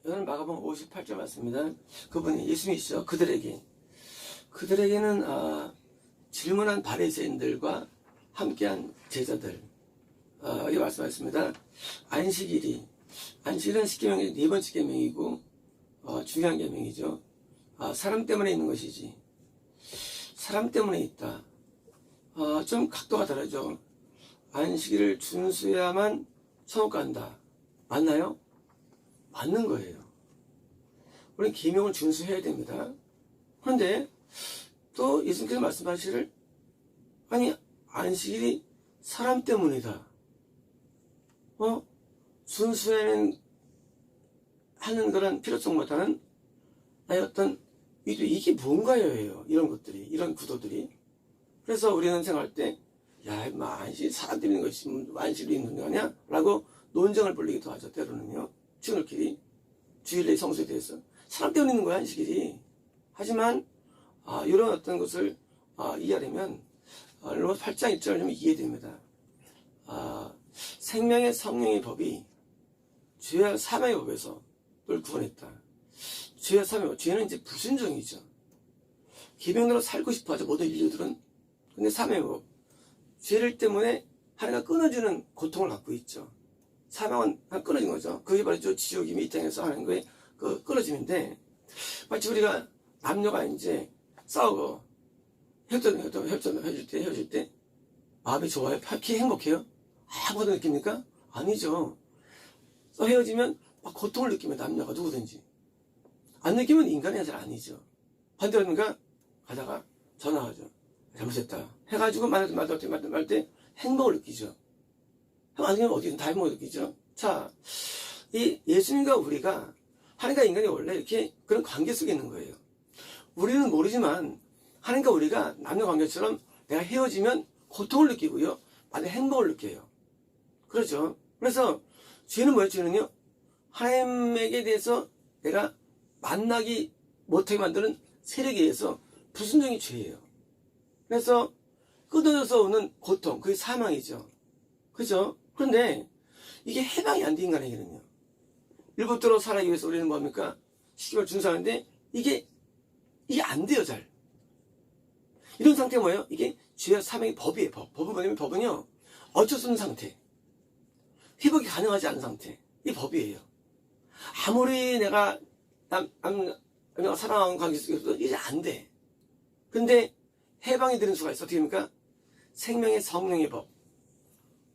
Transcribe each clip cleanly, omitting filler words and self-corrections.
오늘 마가복음 58절 맞습니다. 그분이 예수님이시죠. 그들에게는 질문한 바리새인들과 함께한 제자들, 여기 말씀하셨습니다. 안식일은 십계명의 네 번째 계명이고 중요한 계명이죠. 사람 때문에 있는 것이지. 사람 때문에 있다. 좀 각도가 다르죠. 안식일을 준수해야만 천국 간다. 맞나요? 맞는 거예요. 우리는 계명을 준수해야 됩니다. 그런데 또 예수님께서 말씀하시기를 아니 안식일이 사람 때문이다. 준수하는 그런 필요성보다는 나의 어떤 이게 뭔가요? 이런 것들이, 이런 구도들이. 그래서 우리는 생각할 때 야, 안식이 사람 때문에 있는 것이 안식이 있는 거냐? 라고 논쟁을 벌이기도 하죠. 때로는요. 친구들끼리 주일의 성수에 대해서 사람 때문에 있는 거야 안식일이. 하지만 이런 어떤 것을 이해하려면 로마서 8장 1절을 좀 이해됩니다. 생명의 성령의 법이 죄와 사망의 법에서 널 구원했다. 죄와 사망의 법, 죄는 이제 불순종이죠. 계명대로 살고 싶어 하죠. 모든 인류들은. 근데 사망의 법, 죄를 때문에 하나가 끊어지는 고통을 갖고 있죠. 사망은 끊어진 거죠. 그게 바로 지옥임이 이 땅에서 하는 거에 그 끊어짐인데, 마치 우리가 남녀가 이제 싸우고 헤어질 때 마음이 좋아요? 행복해요? 아무것도 느낍니까? 아니죠. 헤어지면 막 고통을 느끼면 남녀가 누구든지. 안 느끼면 인간이 잘 아니죠. 반대로 누가 가다가 전화하죠. 잘못했다. 해가지고 말할 때 행복을 느끼죠. 아니면 어디든 다 행복을 느끼죠. 자, 이 예수님과 우리가, 하나님과 인간이 원래 이렇게 그런 관계 속에 있는 거예요. 우리는 모르지만 하나님과 우리가 남녀 관계처럼 내가 헤어지면 고통을 느끼고요. 만약 행복을 느껴요. 그렇죠. 그래서 죄는 뭐예요? 죄는요, 하나님에게 대해서 내가 만나기 못하게 만드는 세력에 의해서 불순종이 죄예요. 그래서 끊어져서 오는 고통, 그게 사망이죠. 그죠? 그런데 이게 해방이 안 돼, 인간에게는요. 율법대로 살아가기 위해서 우리는 뭡니까? 십계명을 준수하는데 이게 안 돼요, 잘. 이런 상태가 뭐예요? 이게 죄와 사망의 법이에요, 법. 법은 뭐냐면 법은요, 어쩔 수 없는 상태. 회복이 가능하지 않은 상태. 이 법이에요. 아무리 내가 남녀가 사랑하는 관계 속에서도 이제 안 돼. 근데 해방이 되는 수가 있어. 어떻게 됩니까? 생명의 성령의 법.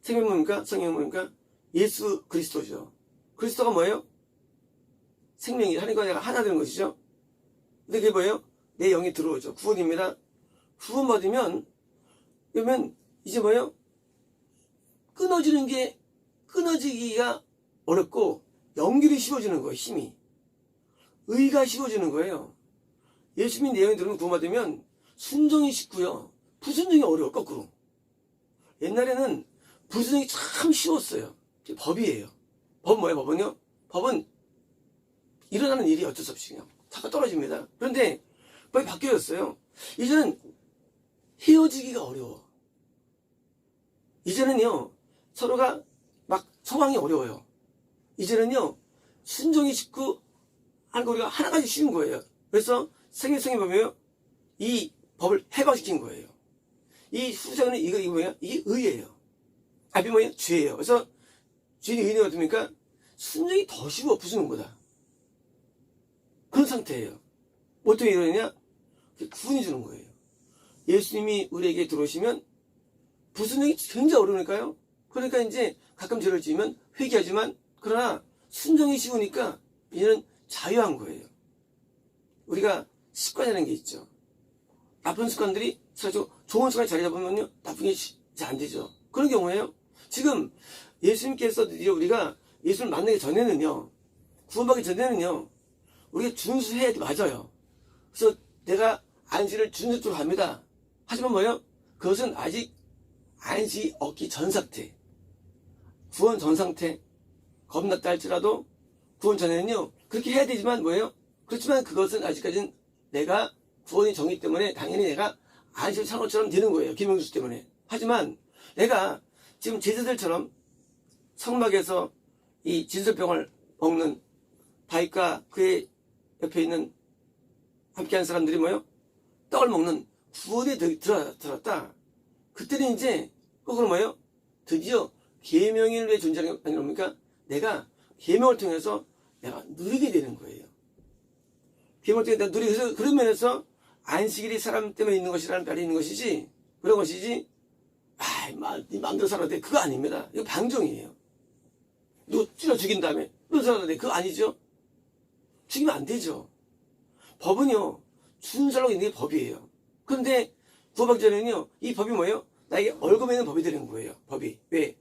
생명이 뭡니까? 성령이 뭡니까? 예수 그리스도죠. 그리스도가 뭐예요? 생명이 하나님과 내가 하나 되는 것이죠. 근데 그게 뭐예요? 내 영이 들어오죠. 구원입니다. 구원 받으면 그러면 이제 뭐예요? 끊어지기가 어렵고 연결이 쉬워지는 거예요. 힘이. 의가 쉬워지는 거예요. 예수님 내 영이 들어오면 구원 받으면 순종이 쉽고요. 불순종이 어려워. 거꾸로. 옛날에는 불순종이 참 쉬웠어요. 법이에요. 법은 뭐예요? 법은요? 법은 일어나는 일이 어쩔 수 없이 그냥 자꾸 떨어집니다. 그런데 법이 바뀌어졌어요. 이제는 헤어지기가 어려워. 이제는요, 서로가 막 소망이 어려워요. 이제는요, 순종이 쉽고 하는 거 우리가 하나까지 쉬운 거예요. 그래서 생명의 법이에요. 이 법을 해방시킨 거예요. 이 후자는 이게 뭐예요? 이게 의예요. 앞이 뭐예요? 죄예요. 그래서 죄의 의는 어떻습니까? 순종이 더 쉬워, 부수는보다. 그런 상태예요. 어떻게 이러느냐? 구원이 주는 거예요. 예수님이 우리에게 들어오시면 부순종이 굉장히 어려우니까요. 그러니까 이제 가끔 죄를 지으면 회개하지만, 그러나 순종이 쉬우니까 이제는 자유한 거예요. 우리가 습관이라는 게 있죠. 나쁜 습관들이 사실 좋은 습관이 자리 잡으면요, 나쁜 게 잘 안 되죠. 그런 경우에요. 지금 예수님께서 드디어 우리가 예수를 만나기 전에는요, 구원받기 전에는요, 우리가 준수해야 돼. 맞아요. 그래서 내가 안식을 준수적으로 합니다. 하지만 뭐예요? 그것은 아직 안식이 없기 전 상태. 구원 전 상태. 겁났다 할지라도 구원 전에는요, 그렇게 해야 되지만 뭐예요? 그렇지만 그것은 아직까지는 내가 구원의 정의 때문에 당연히 내가 안식을 산 것처럼 되는 거예요. 계명준수 때문에. 하지만 내가 지금 제자들처럼 성막에서 이 진설병을 먹는 바위가 그의 옆에 있는 함께하는 사람들이 뭐요? 떡을 먹는 구원에 들었다. 그때는 이제 거꾸로 뭐요? 드디어 계명을 왜 존재하는 게 아닙니까? 내가 계명을 통해서 내가 누리게 되는 거예요. 계명을 통해서 누리게 해서 그런 면에서 안식일이 사람 때문에 있는 것이라는 말이 있는 것이지 그런 것이지 네 마음대로 살아도 돼. 그거 아닙니다. 이거 방종이에요. 누구 찔러 죽인 다음에 너 살아도 돼. 그거 아니죠. 죽이면 안 되죠. 법은요 준수하고 있는 게 법이에요. 그런데 구원받기 전에는요 이 법이 뭐예요? 나에게 얽어매는 법이 되는 거예요. 법이. 왜?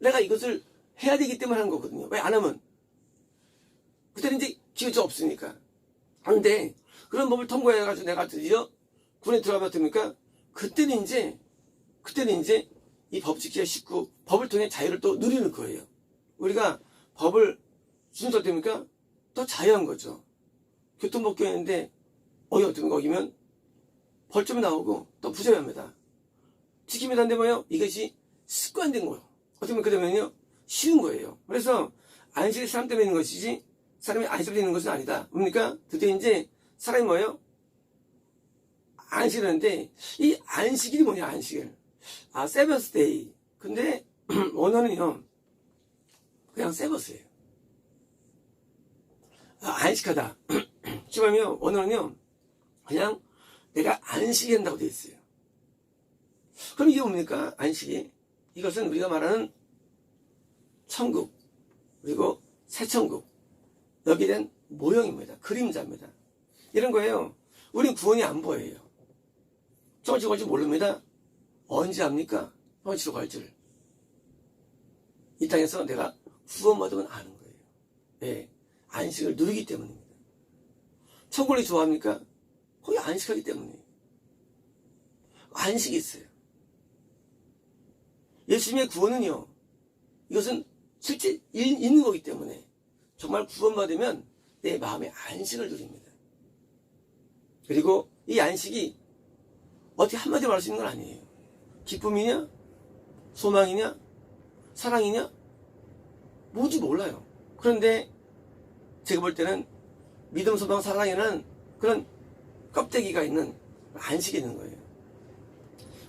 내가 이것을 해야 되기 때문에 하는 거거든요. 왜 안 하면? 그때는 이제 기회가 없으니까. 그런데 그런 법을 통과해가지고 내가 드디어 군에 들어가면 됩니까? 그때는 이제 이 법 지키기가 쉽고 법을 통해 자유를 또 누리는 거예요. 우리가 법을 준수됩니까? 더 자유한 거죠. 교통법규였는데 어기면 벌점이 나오고 또 부정합니다. 지키면 안 되고요. 이것이 습관된 거예요. 어떻게 보면 그러면요 쉬운 거예요. 그래서 안식이 사람 때문에 있는 것이지 사람이 안식을 있는 것은 아니다. 뭡니까? 드디어 이제 사람이 뭐예요? 안식을 하는데 이 안식일이 뭐냐 안식일. 세버스데이. 근데 원어는요 그냥 세버스예요. 안식하다. 지금요 원어는요 그냥 내가 안식이 한다고 되어 있어요. 그럼 이게 뭡니까? 안식이. 이것은 우리가 말하는 천국 그리고 새천국 여기에 대한 모형입니다. 그림자입니다. 이런 거예요. 우린 구원이 안 보여요. 정말 갈지 모릅니다. 언제 합니까? 어디로 갈지를. 이 땅에서 내가 구원받으면 아는 거예요. 네, 안식을 누리기 때문입니다. 천국을 좋아합니까? 거기 안식하기 때문이에요. 안식이 있어요. 예수님의 구원은요, 이것은 실제 있는 거기 때문에 정말 구원받으면 내 마음의 안식을 누립니다. 그리고 이 안식이 어떻게 한마디로 말할 수 있는 건 아니에요. 기쁨이냐? 소망이냐? 사랑이냐? 뭔지 몰라요. 그런데 제가 볼 때는 믿음, 소망, 사랑이라는 그런 껍데기가 있는 안식이 있는 거예요.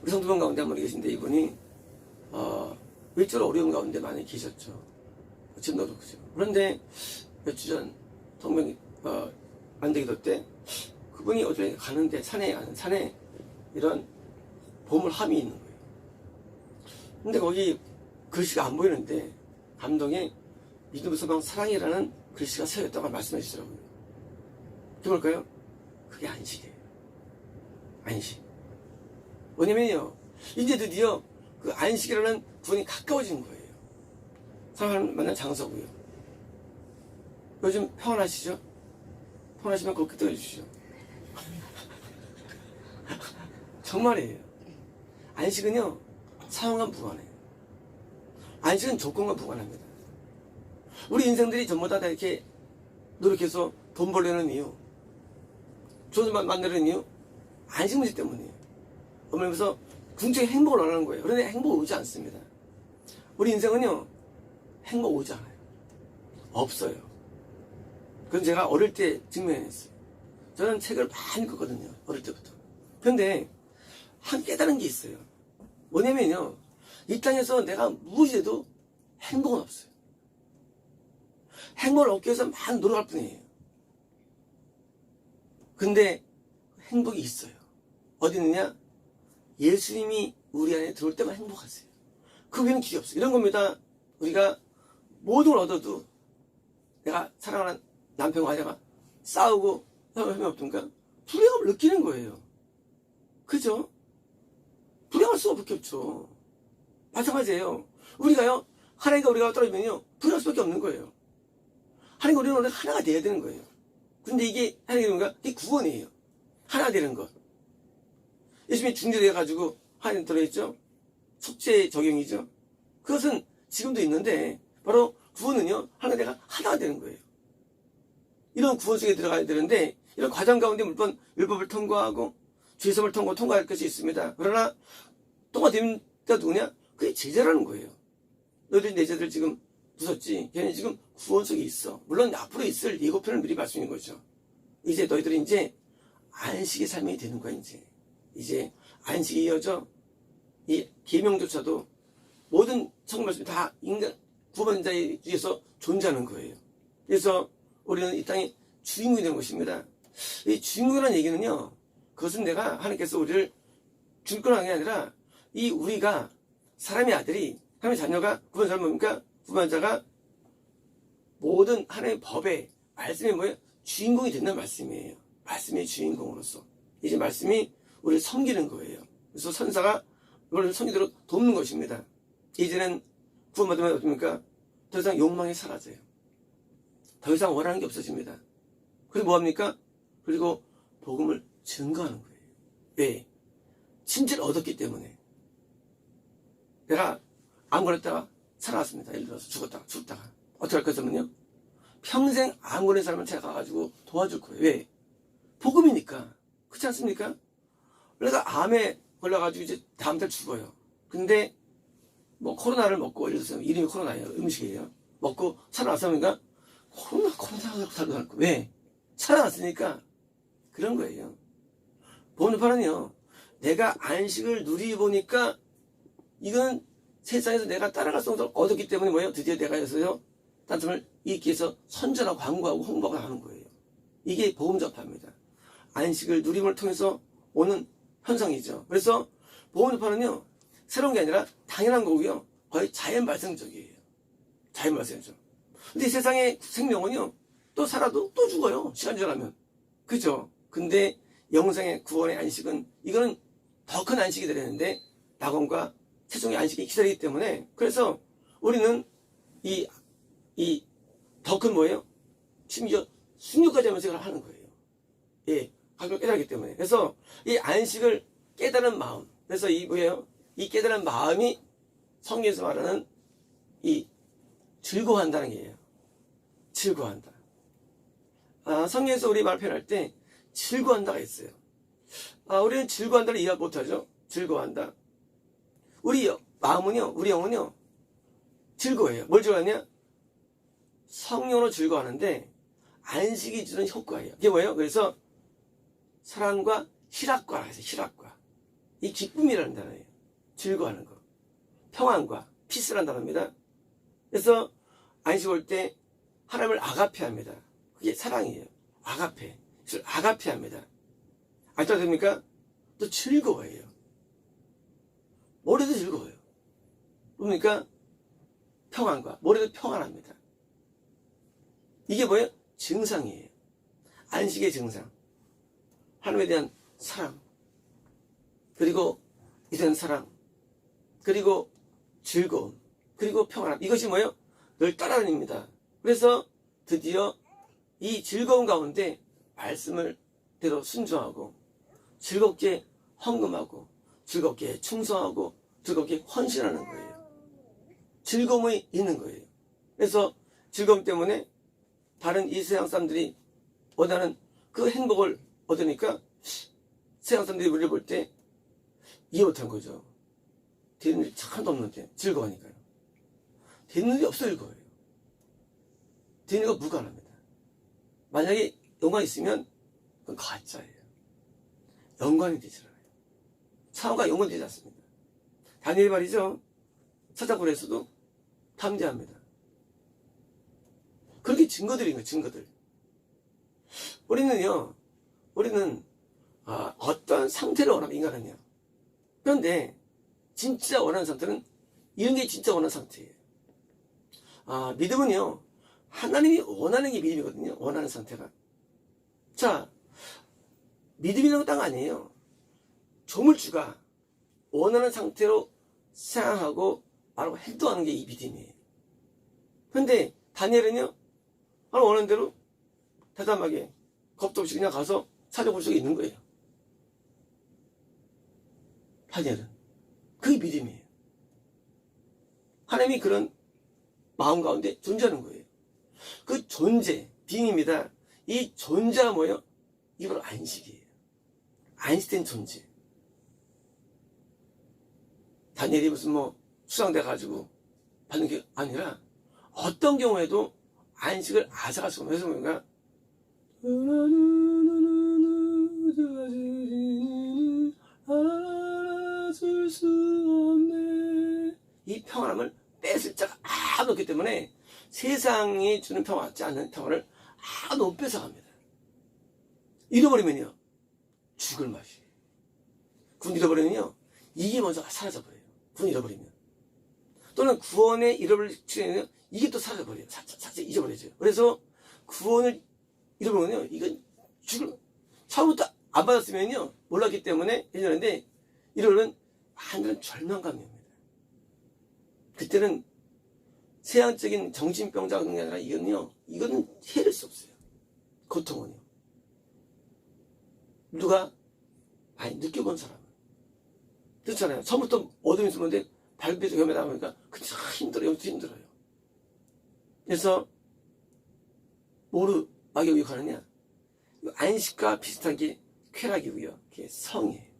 우리 성도분 가운데 한 분 계신데 이분이 일조로 어려운 가운데 많이 계셨죠. 지금도 그렇죠. 그런데 몇 주 전 동명 만들기도 때 그분이 어디 가는데 산에 이런 보물함이 있는 거예요. 근데 거기 글씨가 안 보이는데 감동에 믿음, 소망, 사랑이라는 글씨가 써있다고 말씀해 주시더라고요. 그게 뭘까요? 그게 안식이에요. 안식. 뭐냐면요, 이제 드디어 그 안식이라는 구원이 가까워진 거예요. 사람을 만난 장소고요. 요즘 평안하시죠? 평안하시면 그렇게 떠주시죠. 정말이에요. 안식은요, 사용과 무관해요. 안식은 조건과 무관합니다. 우리 인생들이 전부 다 이렇게 노력해서 돈 벌려는 이유, 좋은 만나려는 이유, 안식 문제 때문이에요. 그러면서 궁극적인 행복을 원하는 거예요. 그런데 행복 오지 않습니다. 우리 인생은요, 행복 오지 않아요. 없어요. 그건 제가 어릴 때 증명했어요. 저는 책을 많이 읽었거든요. 어릴 때부터. 그런데 한 깨달은 게 있어요. 뭐냐면요, 이 땅에서 내가 무엇이 돼도 행복은 없어요. 행복을 얻기 위해서 많이 노력할 뿐이에요. 근데 행복이 있어요. 어디 있느냐? 예수님이 우리 안에 들어올 때만 행복하세요. 그 외에는 길이 없어요. 이런 겁니다. 우리가 모든 걸 얻어도 내가 사랑하는 남편과 아내가 싸우고 하면 어떤가? 불행함을 느끼는 거예요. 그죠? 불행할 수밖에 없죠. 마찬가지예요. 하나님과 우리가 떨어지면요, 불행할 수밖에 없는 거예요. 하나님과 우리는 하나가 돼야 되는 거예요. 근데 이게 하나님의 뭔가 이게 구원이에요. 하나 되는 것. 예수님이 중재되어가지고 하나님 들어있죠. 속죄 적용이죠. 그것은 지금도 있는데 바로 구원은요, 하나가 하나가 되는 거예요. 이런 구원 속에 들어가야 되는데 이런 과정 가운데 물론 율법을 통과하고 죄성을 통과할 것이 있습니다. 그러나 통과된 자 누구냐? 그게 제자라는 거예요. 너희들이 내 제자들 지금 무섭지. 걔는 지금 구원 속에 있어. 물론 앞으로 있을 예고편을 미리 말씀인 거죠. 이제 너희들이 이제 안식의 삶이 되는 거야. 이제 안식이 이어져 이 계명조차도 모든 성경 말씀이 다 인간 구원받은 자에 의해서 존재하는 거예요. 그래서 우리는 이 땅의 주인공이 되는 것입니다. 이 주인공이라는 얘기는요, 그것은 내가 하나님께서 우리를 줄 거라는 게 아니라 이 우리가 사람의 아들이 하나님의 자녀가 구원자는 뭡니까? 구원자가 모든 하나님의 법에 말씀이 뭐예요? 주인공이 된다는 말씀이에요. 말씀의 주인공으로서 이제 말씀이 우리를 섬기는 거예요. 그래서 선사가 우리를 섬기도록 돕는 것입니다. 이제는 구원받으면 어떻습니까? 더 이상 욕망이 사라져요. 더 이상 원하는 게 없어집니다. 그리고 뭐합니까? 그리고 복음을 증거하는 거예요. 왜? 진짜를 얻었기 때문에. 내가 암 걸렸다가 살아왔습니다. 예를 들어서 죽었다가 어떻게 할 거냐면요, 평생 암 걸린 사람을 제가 가가지고 도와줄 거예요. 왜? 복음이니까. 그렇지 않습니까? 내가 암에 걸려가지고 이제 다음 달 죽어요. 근데 뭐 코로나를 먹고, 예를 들어서 이름이 코로나예요. 음식이에요. 먹고 살아났으니까 코로나가 살아날 거. 왜? 살아났으니까. 그런 거예요. 보험료파는요, 내가 안식을 누리보니까 이건 세상에서 내가 따라갈 수 없는 걸 얻었기 때문에 뭐예요? 드디어 내가 여기서요 단점을 잊기 위해서 선전하고 광고하고 홍보하고 하는 거예요. 이게 보험전파입니다. 안식을 누림을 통해서 오는 현상이죠. 그래서 보험전파는요, 새로운 게 아니라 당연한 거고요, 거의 자연 발생적이에요. 자연 발생이죠. 근데 이 세상의 생명은요, 또 살아도 또 죽어요. 시간 지나면. 그죠? 근데 영생의 구원의 안식은, 이거는 더 큰 안식이 되려는데 낙원과 최종의 안식이 기다리기 때문에, 그래서 우리는 이 더 큰 뭐예요? 심지어 순교까지 하면서 하는 거예요. 예, 가끔 깨달았기 때문에. 그래서 이 안식을 깨달은 마음, 그래서 이 뭐예요? 이 깨달은 마음이 성경에서 말하는 이 즐거워한다는 게예요. 즐거워한다. 성경에서 우리 말 표현할 때 즐거워한다가 있어요. 우리는 즐거워한다를 이해 못하죠. 즐거워한다. 우리 마음은요, 우리 영은요, 즐거워해요. 뭘 즐거워하냐? 성령으로 즐거워하는데 안식이 주는 효과예요. 이게 뭐예요? 그래서 사랑과 희락과라 해서 희락과. 이 기쁨이라는 단어예요. 즐거워하는 거. 평안과 피스라는 단어입니다. 그래서 안식 올 때 하나님을 아가페합니다. 그게 사랑이에요. 아가페. 그래서 아가페합니다. 어떻게 됩니까? 또 즐거워해요. 모레도 즐거워요. 그러니까 평안과 모레도 평안합니다. 이게 뭐예요? 증상이에요. 안식의 증상. 하나님에 대한 사랑, 그리고 이런 사랑, 그리고 즐거움, 그리고 평안함. 이것이 뭐예요? 늘 따라다닙니다. 그래서 드디어 이 즐거움 가운데 말씀을 대로 순종하고 즐겁게 헌금하고 즐겁게 충성하고 즐겁게 헌신하는 거예요. 즐거움이 있는 거예요. 그래서 즐거움 때문에 다른 이 세상 사람들이 원하는 그 행복을 얻으니까 세상 사람들이 우리를 볼 때 이해 못한 거죠. 되는 일이 하나도 없는데 즐거워하니까요. 되는 일이 없어질 거예요. 되는 일과 무관합니다. 만약에 영광이 있으면 그건 가짜예요. 영광이 되지 않아요. 사람과 영광이 되지 않습니다. 다니엘 말이죠. 사자굴에서도 탐대합니다. 그렇게 증거들인 거예요. 증거들. 우리는 어떤 상태를 원하면 인간은요. 그런데 진짜 원하는 상태는 이런 게 진짜 원하는 상태예요. 믿음은요, 하나님이 원하는 게 믿음이거든요. 원하는 상태가. 자, 믿음이라는 거 딱 아니에요. 조물주가 원하는 상태로 생각하고 말하고 행동하는 게 이 믿음이에요. 그런데 다니엘은요, 원하는 대로 대담하게 겁도 없이 그냥 가서 찾아볼 수가 있는 거예요. 다니엘은. 그게 믿음이에요. 하나님이 그런 마음 가운데 존재하는 거예요. 그 존재, 빙입니다. 이 존재가 뭐예요? 이게 바로 안식이에요. 안식된 존재. 다니엘이 무슨 수상돼 가지고 받는 게 아니라 어떤 경우에도 안식을 앗아갈 수가 없는. 그래서 뭔가 알아줄 수 없네. 이 평안함을 뺏을 자가 아무도 없기 때문에 세상이 주는 평화 같지 않은 평화를 아무도 못 뺏어갑니다. 잃어버리면요 죽을 맛이에요. 군 잃어버리면요 이게 먼저 사라져버려요. 군 잃어버리면. 또는 구원의 잃어버릴 시에는 이게 또 사라져버려요. 사실 잊어버려져요. 그래서 구원을 잃어버리면요 이건 죽을. 처음부터 안 받았으면요 몰랐기 때문에 괜찮은데 이러면 완전 절망감입니다. 그때는 세상적인 정신병자가 그런 게 아니라 이거는 해낼 수 없어요. 고통은요. 누가 많이 느껴본 사람은 그렇잖아요. 처음부터 어둠이 있었는데 발빛이 겸해 나오니까 그게 참 힘들어요. 힘들어요. 그래서 뭐로 악의 욕하느냐? 안식과 비슷한 게 쾌락이고요. 그게 성이에요.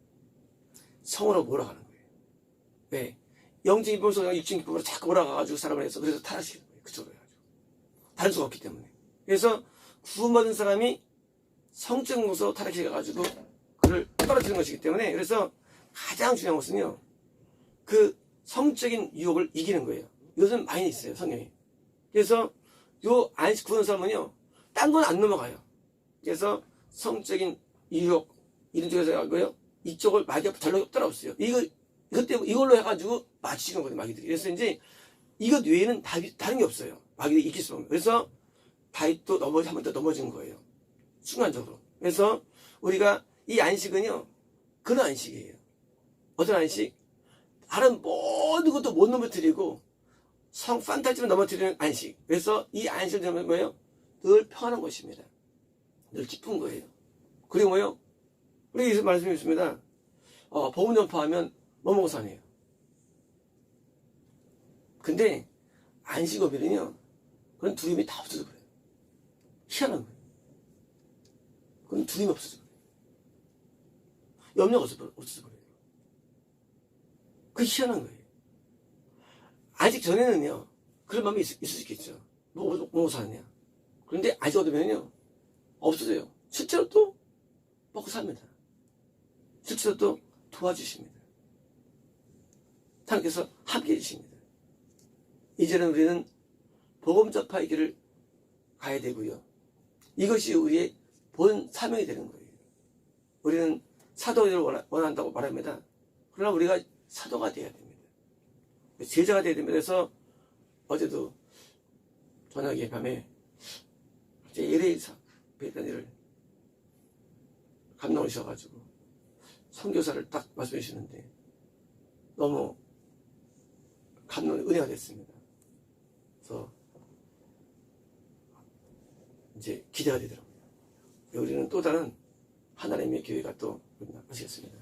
성으로 몰아가는 거예요. 왜? 영적인 기쁨에서 육적인 기쁨으로 자꾸 몰아가가지고 사람을 해서 그래서 타락시키는 거예요. 그쪽으로 해가지고. 다를 수가 없기 때문에. 그래서 구원받은 사람이 성적인 것으로 타락해가지고 그를 떨어뜨리는 것이기 때문에 그래서 가장 중요한 것은요. 그 성적인 유혹을 이기는 거예요. 이것은 많이 있어요. 성경에. 그래서 요 안식 구원 사람은요. 딴 건 안 넘어가요. 그래서 성적인 유혹 이런 쪽에서 하고요. 이쪽을 마귀가 전력이 따라없어요. 이것 때문에 이걸로 해가지고 맞추시는 거예요. 마귀들이. 그래서 이제 이것 외에는 다른 게 없어요. 마귀들이 이길 수 없는. 그래서 다윗도 한 번 더 넘어진 거예요. 순간적으로. 그래서 우리가 이 안식은요. 그런 안식이에요. 어떤 안식? 다른 모든 것도 못 넘어뜨리고 판타지만 넘어뜨리는 안식. 그래서 이 안식을 되면 뭐예요? 늘 평안한 것입니다. 늘 기쁜 거예요. 그리고 뭐예요? 우리 여기서 말씀이 있습니다. 복음 전파하면 뭐먹어사네요. 근데 안식업일은요. 그런 두려움이 다 없어져 버려요. 희한한 거예요. 그건 두려움이 없어져 버려요. 염려가 없어져 버려요. 그게 희한한 거예요. 아직 전에는요. 그런 마음이 있을 수 있겠죠. 뭐 사느냐. 그런데 아직 얻으면요. 없어져요. 실제로 또 먹고 삽니다. 실제로 또 도와주십니다. 하나님께서 함께 해주십니다. 이제는 우리는 복음 전파의 길을 가야 되고요. 이것이 우리의 본 사명이 되는 거예요. 우리는 사도를 원한다고 말합니다. 그러나 우리가 사도가 되어야 됩니다. 제자가 되어야 됩니다. 그래서 어제도 저녁에 밤에 제 LA에서 뵀던 일을 감동하셔가지고 선교사를 딱 말씀해 주시는데 너무 은혜가 됐습니다. 그래서 이제 기대가 되더라고요. 우리는 또 다른 하나님의 교회가 또 아시겠습니다.